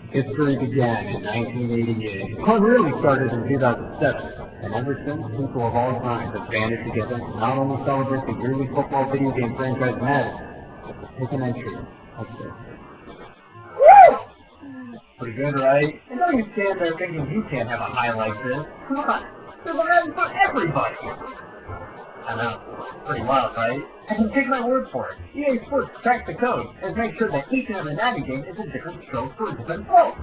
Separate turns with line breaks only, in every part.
History began in 1988. The club really started in 2007, and ever since, people of all kinds have banded together to not only celebrate the yearly football video game franchise Madden, but take an entry of this. Pretty good, right? And don't you stand there thinking you can't have a high like this. Come on, there's a Madden for everybody! I know. Pretty wild, right? And take my word for it. EA Sports cracked the code and make sure that each and every Madden game is a different stroke for a different goal.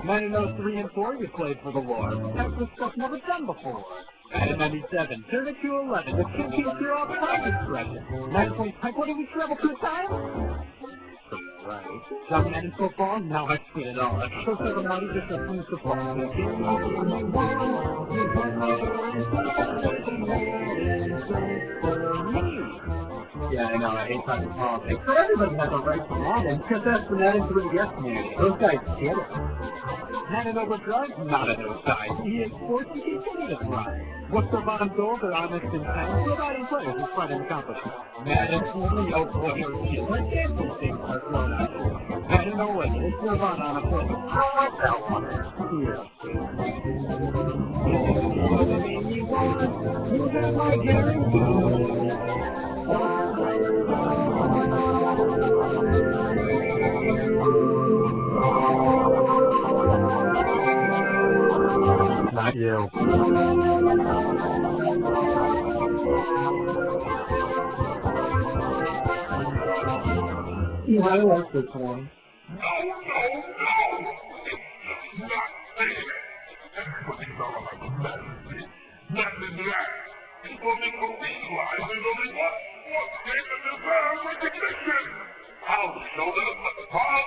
Madden 03 and 4, you played for the war. That's the stuff never done before. Madden 97, turn it to 11, the kid keeps your all-time expression. Madden 25, what did we travel through time? Right. Young Madden football, now I've seen it all. So everybody just a free football. Yeah, I know, I hate talking politics, but everybody has a right to Madden, because that's the Madden 3DS community. Those guys get it. Madden overdrive? Not an outside. EA Sports, you continue to thrive. What's their bottom goals? They're honest and kind, providing players with fun and accomplishment. Madden 3, oh boy, let's get these things are thrown out. Madden 08, it's Nirvana on a plane. I like that one. Yeah. You got my guarantee. Not you. Yeah, I like this one.
No! It's not fair! Everybody's all about the Madden. Madden that. People need to realize there's only one thing that deserves recognition! I'll show them all!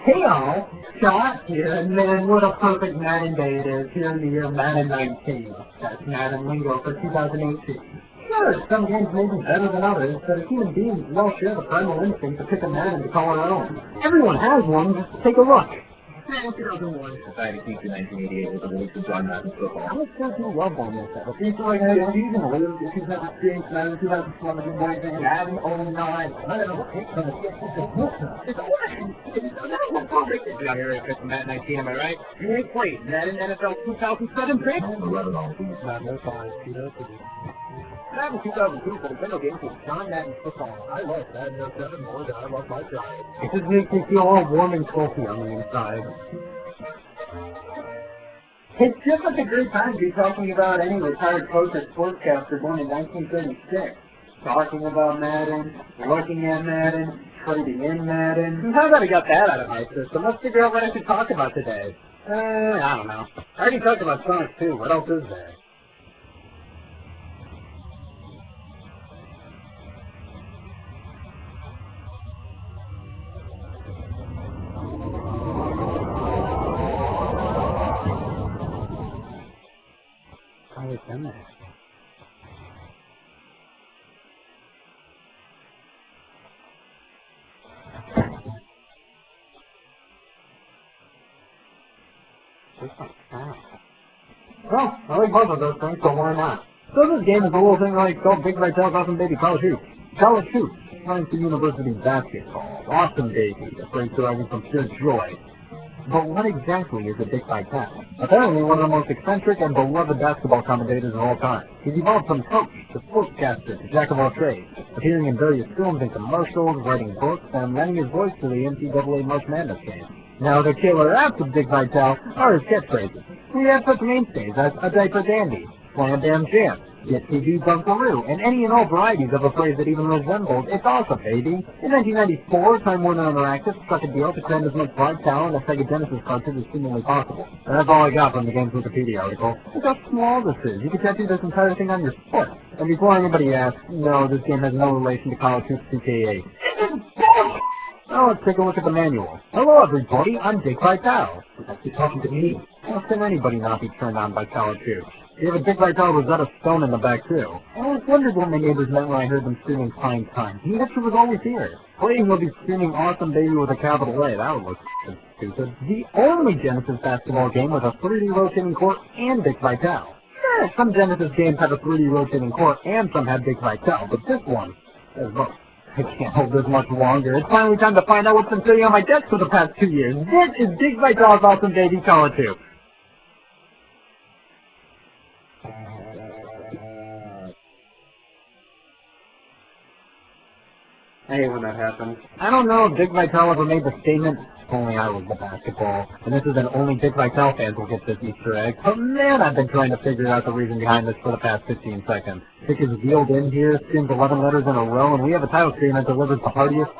Hey y'all, Scott here, and man, what a perfect Madden day it is here in the year Madden 19. That's Madden lingo for 2018. Sure, some games may be better than others, but as human beings, we all share the primal instinct to pick a Madden to call our own. Everyone has one, just take a look. Madden 2001. Society keeps in 1988 with the release of John Madden football. How much does you love on this? It seems like a season lives if you've never experienced Madden 2007 and Madden 09. Madden 08. It's out here at Madden 19, am I right? You ain't played Madden NFL 2007 pick? Madden 05, Madden 2002 for the Nintendo games with John Madden football. I love Madden 07 more than I love my drive. It just makes me feel all warm and fluffy on the inside. It's just such a great time to be talking about any retired coach or sportscaster born in 1936. Talking about Madden, looking at Madden, trading in Madden. Now that I got that out of my system, let's figure out what I should talk about today. I don't know. I already talked about Sonic 2. What else is there? Always done that. Well, I like both of those things, so why not? So this game is a little thing like called Big Red Tails Awesome Baby College Hoops. College Hoops, playing for university basketball. Awesome baby, that brings surrounding from pure joy. But what exactly is a Dick Vitale? Apparently one of the most eccentric and beloved basketball commentators of all time. He's evolved from coach to sportscaster to jack of all trades, appearing in various films and commercials, writing books, and lending his voice to the NCAA March Madness game. Now the killer apps of Dick Vitale are his catchphrases. We have such mainstays as a diaper dandy, slam damn jam, Get TV Dunkaroo, and any and all varieties of a phrase that even resembles "It's awesome, baby." In 1994, Time Warner Interactive struck a deal to cram as much Vital in a Sega Genesis cartridge as humanly possible. And that's all I got from the game's Wikipedia article. Look how small this is. You can tattoo this entire thing on your foot. And before anybody asks, no, this game has no relation to Call of Duty 2K8. Now let's take a look at the manual. Hello everybody, I'm Dick Vitale. You're talking to me. How can anybody not be turned on by Call of Duty? You have a Dick Vitale Rosetta Stone in the back too. I always wondered what my neighbors meant when I heard them screaming Fine Time. He actually was always here. Playing will be screaming Awesome Baby with a capital A. That would look stupid. The only Genesis basketball game with a 3D rotating court and Dick Vitale. Sure, some Genesis games have a 3D rotating court and some have Dick Vitale, but this one has both. I can't hold this much longer. It's finally time to find out what's been sitting on my desk for the past 2 years. This is Dick Vitale's Awesome Baby Call of Duty. I hate when that happens. I don't know if Dick Vitale ever made the statement, if only I was the basketball. And this is an only Dick Vitale fans will get this Easter egg. But man, I've been trying to figure out the reason behind this for the past 15 seconds. Dick is wheeled in here, screams 11 letters in a row, and we have a title screen that delivers the heartiest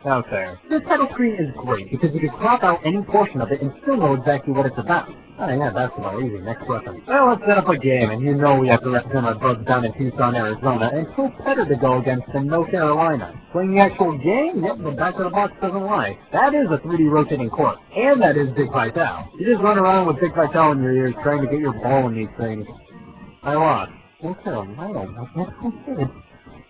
out there. This title screen is great because you can crop out any portion of it and still know exactly what it's about. Oh yeah, basketball, easy. Next question. Well, let's set up a game, and you know we have to represent our buds down in Tucson, Arizona, and so better to go against than North Carolina. Playing the actual game? Yep, the back of the box doesn't lie. That is a 3D rotating court, and that is Dick Vitale. You just run around with Dick Vitale in your ears trying to get your ball in these things. I lost. North Carolina? That's so good.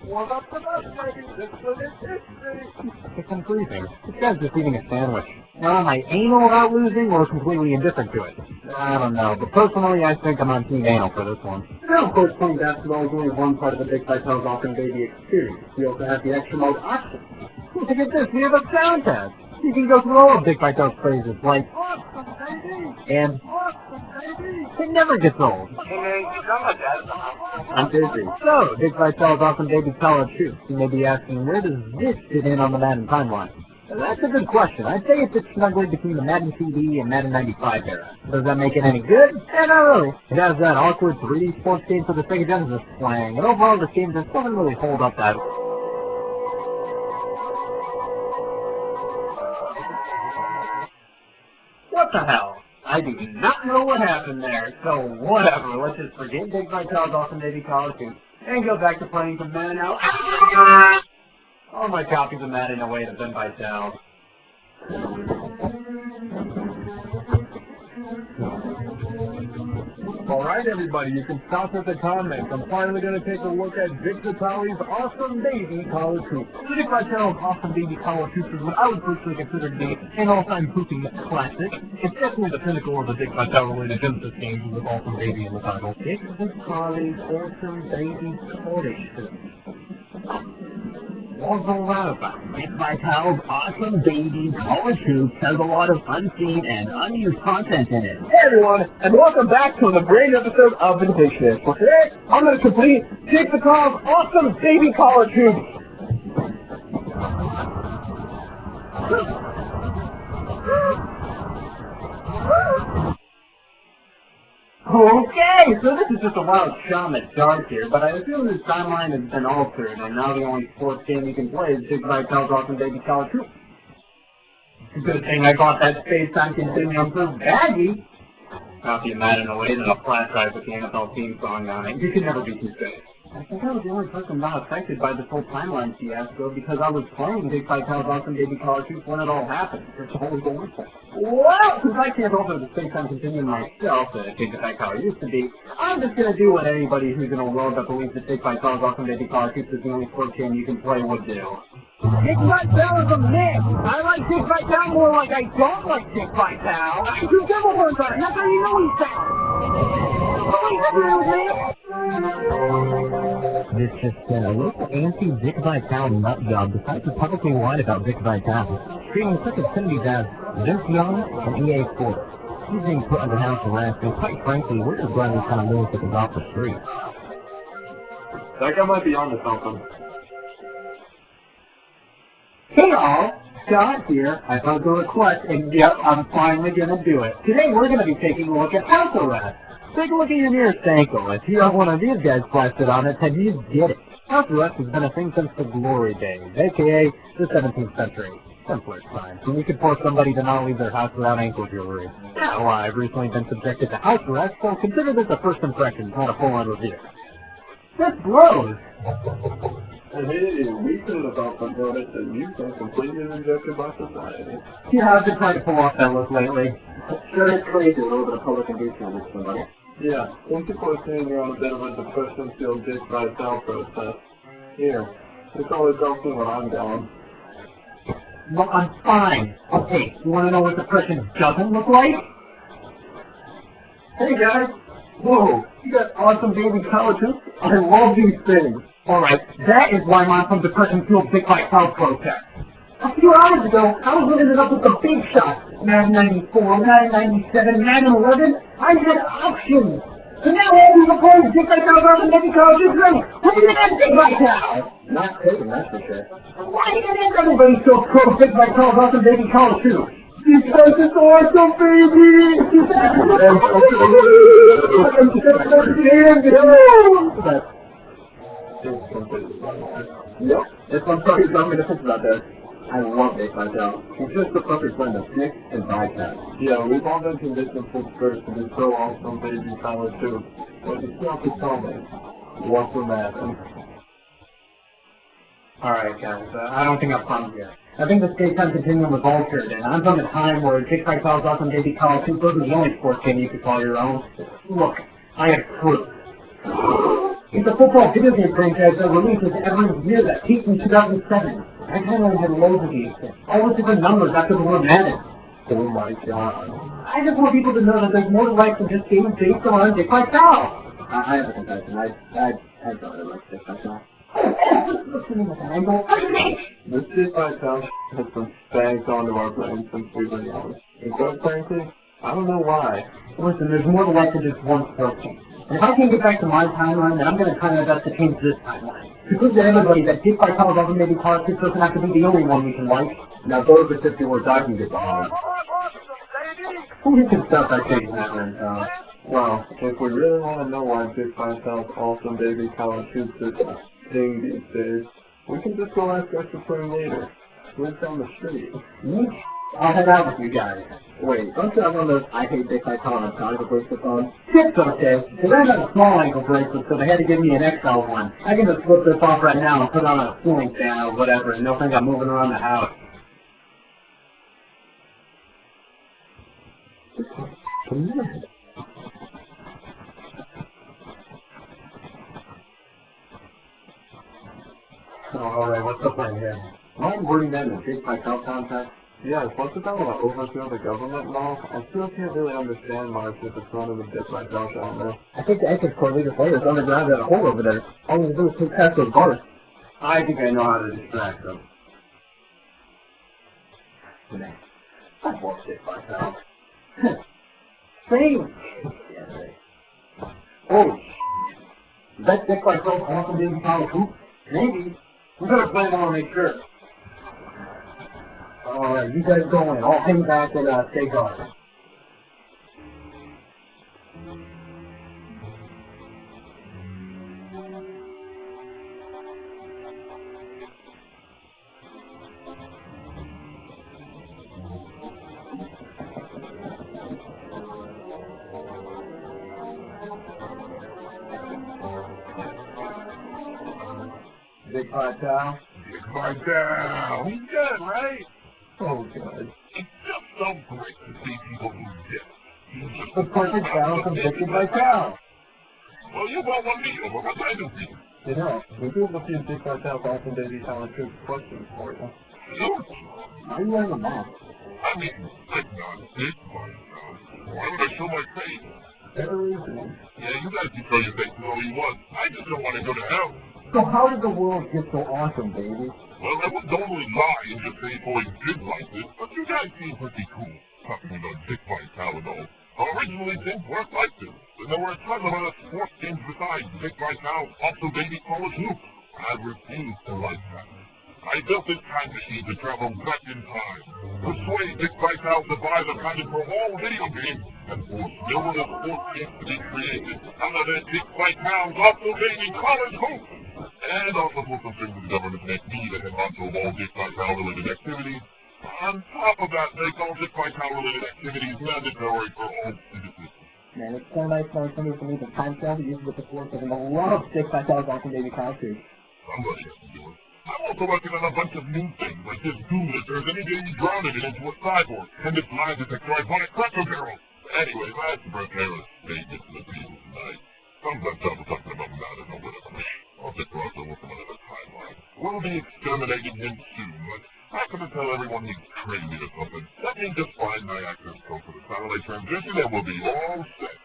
What up to that, baby? This is history.
I'm freezing. This guy's just eating a sandwich. Now, am I anal about losing or completely indifferent to it? I don't know, but personally, I think I'm on team anal for this one. Now, of course, playing basketball is only one part of the Dick Vitale's Awesome Baby experience. We also have the extra mode option. Look at this, we have a sound test. You can go through all of Dick Vitale's phrases like, awesome, baby! And, awesome, baby! It never gets old. I'm busy. So, Dick Vitale's Awesome Baby Call of Duty. You may be asking, where does this fit in on the Madden timeline? That's a good question. I'd say it fits snugly between the Madden CD and Madden 95 era. Does that make it any good? Not really. It has that awkward 3D sports game for the Sega Genesis slang, and overall this game just doesn't really hold up that. What the hell? I do not know what happened there, so whatever. Let's just forget Dick Vitale's Awesome Baby Call of Duty and go back to playing some Madden now. All my copies of Madden away to Ben Vitale.
Alright everybody, you can stop with the comments. I'm finally going to take a look at Dick Vitale's Awesome Baby Call of Duty.
Dick Vitale's Awesome Baby Call of Duty is what I would personally consider to be an all-time pooping classic. It's definitely the pinnacle of the Dick Vitale-related Genesis games with Awesome Baby in the title. Dick Vitale's Awesome Baby Call of Duty. What's all that about? Dick Vitale's Awesome Baby Call of Duty has a lot of unseen and unused content in it.
Hey everyone, and welcome back to a brand new episode of Vindication. For today, I'm going to complete Dick Vitale's Awesome Baby Call of Duty.
Okay, so this is just a wild shot in the dark here, but I assume this timeline has been altered, and now the only sports game you can play is Dick Vitale's Awesome Baby Call of Duty. Good thing I got that space-time continuum proof baggie. Copy of Madden away than a flash drive with the NFL theme song on it. You can never be too safe. I think I was the only person not affected by this whole timeline fiasco because I was playing Dick Vitale's Awesome Baby Call of Duty when it all happened. It's totally going for it. Well, since I can't alter the space-time continuum myself to take it back how it used to be, I'm just going to do what anybody who's in a world that believes that Dick Vitale's Awesome Baby Call of Duty is the only sports game you can play would do. Dick Vitale is a mix. I like Dick Vitale more like I don't like Dick Vitale. I do devil horns on it. That's how you know he's sound. This has been a local anti-Dick Vitale nutjob decides to publicly whine about Dick Vitale, treating such obscenities as Vince Young and EA Sports. He's being put under house arrest, and quite frankly, we're just glad we kind of moved it off the street.
That guy might be onto something.
Hey all, Scott here. I found the request, and yep, I'm finally gonna do it. Today we're gonna be taking a look at house arrest. Take a look at your nearest ankle. If you have one of these guys plastered on it, then you get it. House arrest has been a thing since the glory days, a.k.a. the 17th century. Simpler times, when you could force somebody to not leave their house without ankle jewelry. Now, I've recently been subjected to house arrest, so consider this a first impression, not a full-on review. This blows!
Hey, we could have also noticed that you've been completely rejected by society.
Yeah, I've been trying to pull off that look lately. Sure, it's crazy, a little bit of public engagement with somebody.
Yeah, some people are saying you're on a bit of a depression-filled Dick Vitale process. Here, it's always helping when I'm gone.
Well, I'm fine. Okay, you want to know what depression doesn't look like? Hey guys! Whoa, you got awesome baby college hoops? I love these things! Alright, that is why I'm on some depression-fueled Dick Vitale protest. A few hours ago, I was living it up with the big shots. 994, 997, 911. I had options. And now all these opponents Dick Vitale are the baby college hoops ready. What do you have Dick Vitale? Not taking, that's for sure. Why is everybody so pro Dick Vitale's awesome baby college hoops? Because it's awesome, baby! Yep, that's one part you're going to think about that. I love Dick Vitale. He's just the perfect blend of Dick and Vitale.
Yeah, we've all been conditioned since first to be so awesome, baby Tyler too. But you still have to tell me what's the matter.
Alright guys, I don't think I've found here. I think the space-time continuum was altered, and I'm from a time where Dick Vitale's awesome baby college hoops wasn't the only sports game you could call your own. Look, I have proof. It's a football video game franchise that releases every year that peaked in 2007. I kind of had loads of these things. All with different numbers after the word Madden.
Oh my god.
I just want people to know that there's more to life than just games based around Dick Vitale.
I have a confession. I thought I liked Dick Vitale. This Dick Vitale has been spanked onto our brains since we were young. And quite frankly, I don't know why.
Listen, there's more to life than just one sports team. And if I can get back to my timeline, then I'm going to try my best to change this timeline. To prove to everybody that Dick Vitale doesn't maybe college hoops doesn't have to be the only one we can like. Now those are 50 words I can get behind. Who can stop that taking that right now?
Well, if we really want to know why Dick Vitale's awesome baby college hoops is a thing these days, we can just go ask our Supreme Leader. Lives down the street.
I'll head out with you guys.
Wait, don't you have one of those I hate Dick Vitale on ankle bracelets on?
It's okay, because I have a small ankle bracelet, so they had to give me an XL one. I can just flip this off right now and put on a ceiling fan or whatever, and they'll think I'm moving around the house. Oh, alright, what's the plan here?
Mind wording that in a Dick Vitale context? Yeah, once it's not want to overthrow the government and all, I still can't really understand much if it's one of the Dick Vitale down there.
I think the exit core leader players underground got a hole over there. All we do is take past those bars. I think I know how to distract them. Man, I love Dick Vitale. Same! Oh, is that Dick Vitale awesome baby college hoop? Maybe. We gotta play more and make sure. Alright, you guys go in. I'll hang back and stay guard. Dick Vitale?
Dick Vitale! He's dead, right?
Oh, God.
It's just so great to see people who did.
The perfect balance of Dick Vitale.
Well, you won't want me over what I do for you.
You know, we do have a few Dick Vitale awesome baby college hoops questions for you.
Shoot!
Are you wearing a mask?
I mean, I'm not Dick Vitale. Why would I show my face?
Better reasoning.
Yeah, you guys can show your face all you want. I just don't want to go to hell.
So how did the world get so awesome, baby?
Well, I would normally lie and just say boys did like this, but you guys seem pretty cool. Talking about Dick Vitale and all. Originally, things weren't like this. And there were a ton of other sports games besides Dick Vitale, also baby college hoops. I refuse to like that. I built this time machine to travel back in time, persuade Dick Vitale to buy the patent for all video games, and force numerous sports games to be created out of that Dick Vitale's awesome-baby college hoops. And also put some things in the government make me the head honcho of all Dick Vitale-related activities. On top of that, make all Dick Vitale-related activities mandatory for all citizens.
Man, it's so nice knowing somebody from the time travel uses it to force them to love Dick Vitale's awesome baby college hoops.
Somebody has to do it. I'm also working on a bunch of new things, like this goo that turns any day you drown it into a cyborg, and this line detector iconic cracker barrel. Anyway, that's Bertera's statement to the people tonight. Sometimes I'm talking about matter or whatever. I'll just cross over from another timeline. We'll be exterminating him soon, but I'm gonna tell everyone he's crazy or something. Let me just find my access code for the satellite transition and we'll be all set.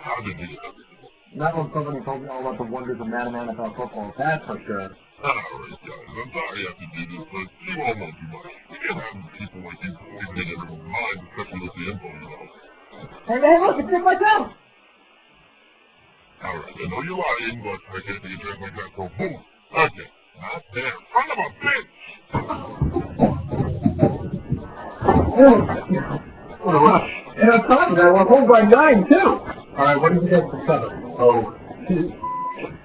How did you get up?
Not when somebody told me all about the wonders of Madam NFL football, that's for sure.
Alright, guys, I'm sorry I have to do this, but you all know too much. You can't have people like you poisoning everyone's minds, especially with the info, you know.
Hey, man, look, it's Dick Vitale!
Alright, I know you're lying, but I can't take a chance like that, so boom! Okay, not there. Son of a bitch!
What a rush. And on top of that, we're home by 9, too! Alright, what did you guys discover? Oh,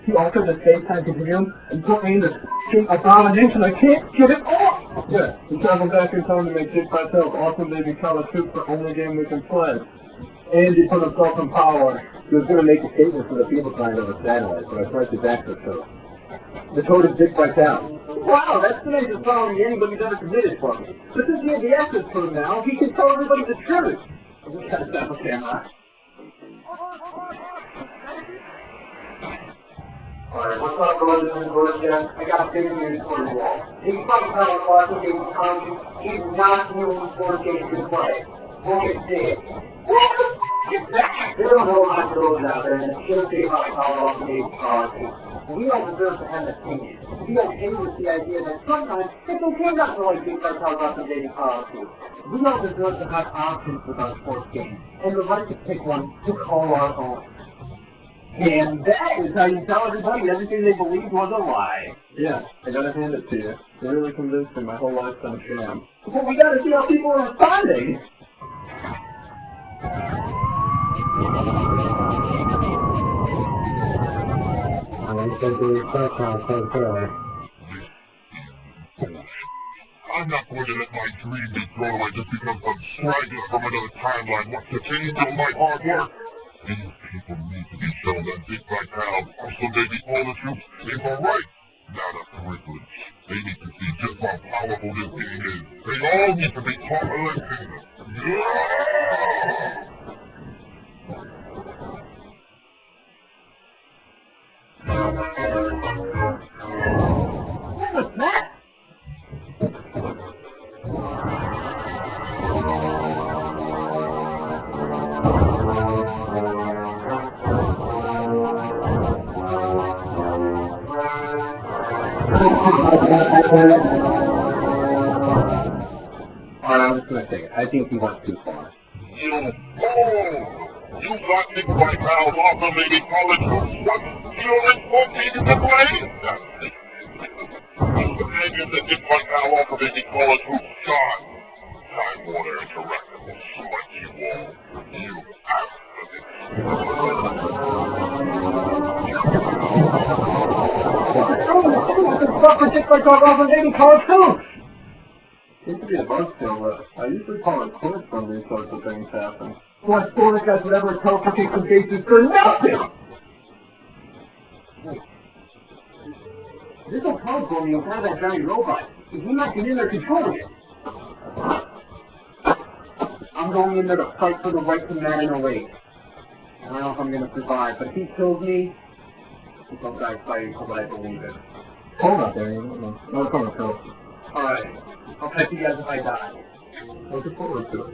he altered the space-time continuum and put me in this shit abomination. I can't get it off!
Yeah, he traveled back in time to make Dick Vitale's awesome baby college hoops the only game we can play. And he put himself in power. He was going to make a statement for the people trying to the satellite, but I tried his access code. The code is Dick Vitale.
Wow, that's the nicest felony anybody's ever committed for me. But since he has the access code now, he can tell everybody the truth. We gotta stop the camera. Alright, what's up, brothers and sisters? I got big news for you all. Dick Vitale awesome baby college hoops is not the only sport game you can play. Look at this. There are no hot girls out there, and it should be how awesome baby college hoops. We all deserve to have an opinion. Be okay with the idea that sometimes it's okay not to like Dick Vitale's awesome baby college hoops. We all deserve to have options with our sports games, and the right to pick one to call our own. And that is how you tell everybody everything they believed was a lie.
Yeah, I gotta hand it to you. You're really convincing my whole life's on sham.
Well, we gotta see how people are responding.
I'm not going to let my dream be thrown away just because some straggler from another timeline wants to change all my hard work. These people need to be shown that Dick Vitale, also baby college hoops, is a right, not a privilege. They need to see just how powerful this game is. They all need to be taught a lesson.
What was that?
I'm just gonna say it. I think he went too far.
You got Dick Vitale's awesome baby college hoops. What? You only 14 to play? And the Dick Vitale awesome baby college hoops shot. Time Warner Interactive will select you all. You
Dick Vitale's awesome baby college hoops!
Seems to be a buzzkill, but I usually call it quits when these sorts of things happen.
What sport guys would ever teleport some bases for nothing? This will probably blow me inside that giant robot. If he might get in there controlling it. I'm going in there to fight for the right to man in a race. I don't know if I'm going to survive, but if he kills me, I'll die fighting for what I believe in.
Hold up there, no comment, Phil.
Alright, I'll catch you guys if I die.
Looking forward to it.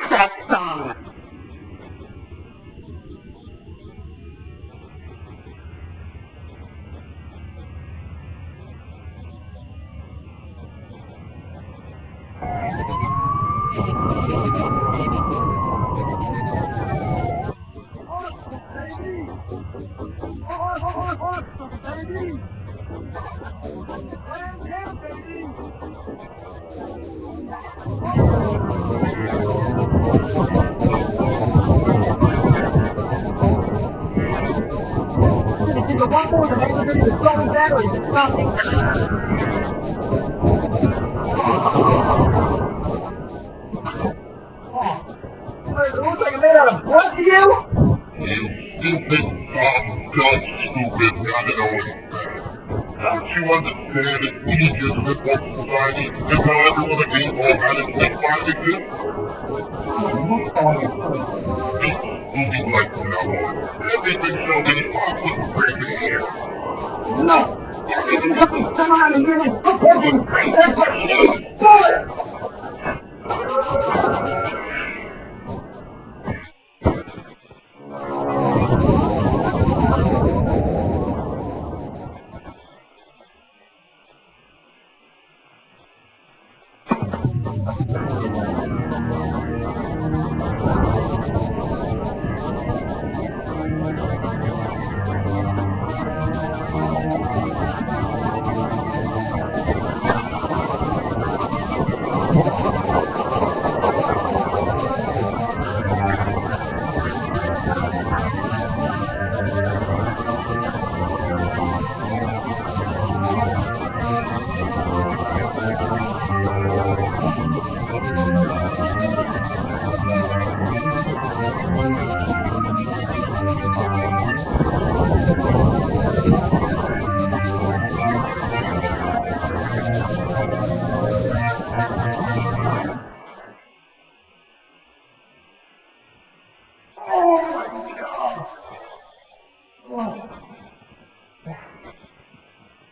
Crack song! The one more the neighborhood is Sony Vegas is something. It looks like it made out of blood to you?
You stupid, dumb, stupid, not at all. Don't you understand it's easier to rip off society and tell everyone that baseball had its big five exists? You'll be like from now on. Everything shall be possible crazy here.
No! Everything could be come on and you're in proportion crazy. That's what you need! Do it!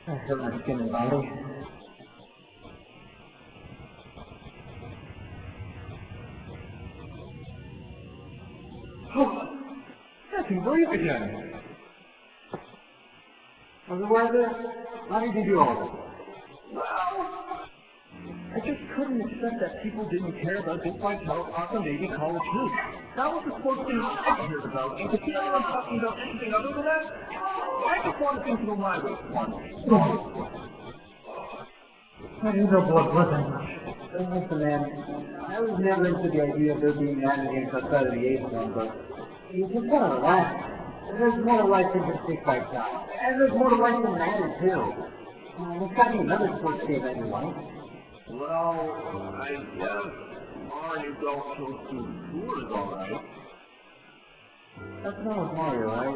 I hurt my skin and body. Oh, I can breathe again. Why did you do all this? Well, I just couldn't accept that people didn't care about this by awesome Navy college hoops. That was the sports thing I cared about, and to see anyone talking about anything other than that, I just wanted things to go my way. I didn't know blood was that much. Listen, man, I was never into the idea of there being Madden games outside of the 8th one, but you just gotta relax. There's more to life than just big fight time. And there's more to life than Madden, too. There's gotta be another sports game that you like. Well, I guess Mario Golf Coast Tour is alright. That's not with Mario, right?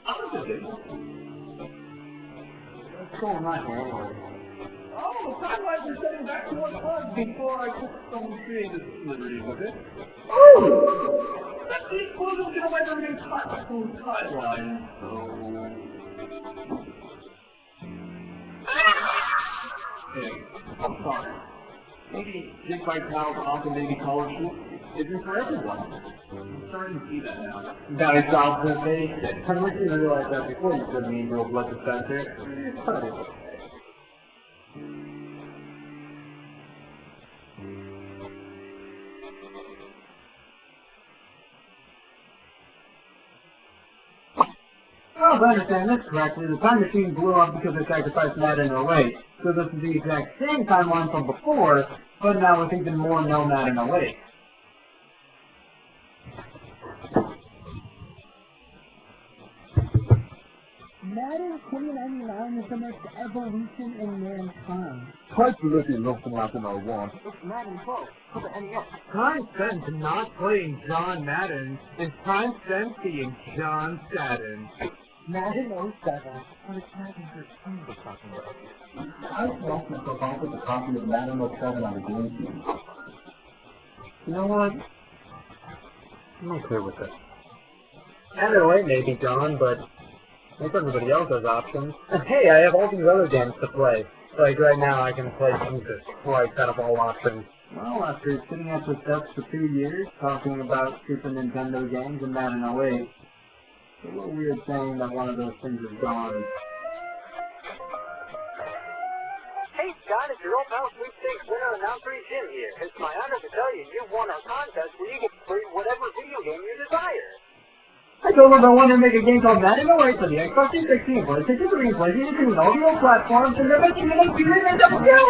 I was a big one. Let's go with my anyway. Oh, time like we're setting back to what it was before I took some creative liberty with it. Oh! That's the explosion's gonna wipe everything's hot through the timeline, so... Hey, I'm sorry. Maybe Big Bite Powell's awesome Navy college isn't for everyone. I'm starting to see that now. That is awesome, mate. I wish you realized that before you turned me into a blood dispenser. It's funny. Well, if I understand this correctly, the time machine blew up because they sacrificed Madden in 08. So this is the exact same timeline from before, but now we're thinking more no Madden 08.
Madden 2099 is the next evolution in mankind.
Quite literally looks like an I1.
It's Madden 12 for the NES.
Time spent not playing John Madden is time spent being John Sadden.
Madden 07. But it's Madden 13 we're talking about.
I lost myself off with a copy of Madden 07 on the GameCube.
You know what? I'm okay with it. Madden 08 may be gone, but like everybody else has options. And hey, I have all these other games to play. Like right now I can play Jesus Christ out of all options.
Well, after sitting at the steps for 2 years, talking about Super Nintendo games and Madden 08, it's a little weird saying that one of those things is gone.
Hey,
Scott, it's your old pal sweepstakes winner and now free Jim here. It's my honor to tell you you've won our contest where you get free whatever video game you desire.
I told them I wanted to make a game called Madden 08 for the Xbox 360 and PlayStation 3 and PlayStation 2 and all the old platforms, and they're making an HD and double kill!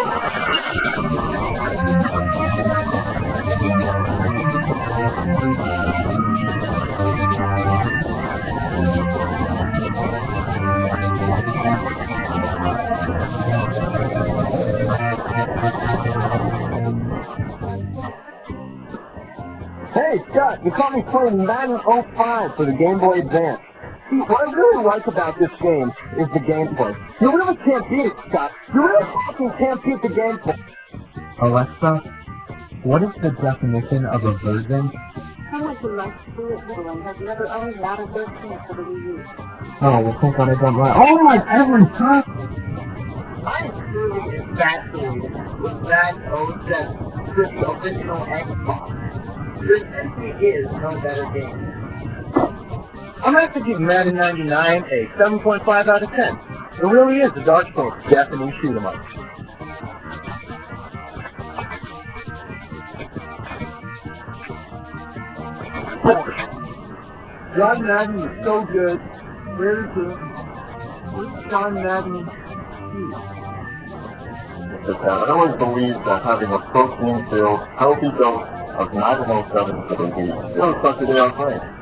Hey, Scott, you caught me playing Madden 05 for the Game Boy Advance. See, what I really like about this game is the gameplay. You really can't beat it, Scott. You really fucking can't beat the gameplay.
Alexa, what is the definition of a virgin?
Someone who likes fluid whittling has never owned an out of 13 for the Wii U.
Oh, well, thank God I don't like. Oh my, every time!
I am truly infatuated with Madden 07 for the original Xbox. There simply is no better game. I'm going to have to give Madden 99 a 7.5 out of 10. It really is a Dark Souls Japanese shoot 'em up.
John Madden is so good. Very good. Who's John Madden?
I always believed that having a protein-filled, healthy dose of 907 for the week, it was such a day on playing.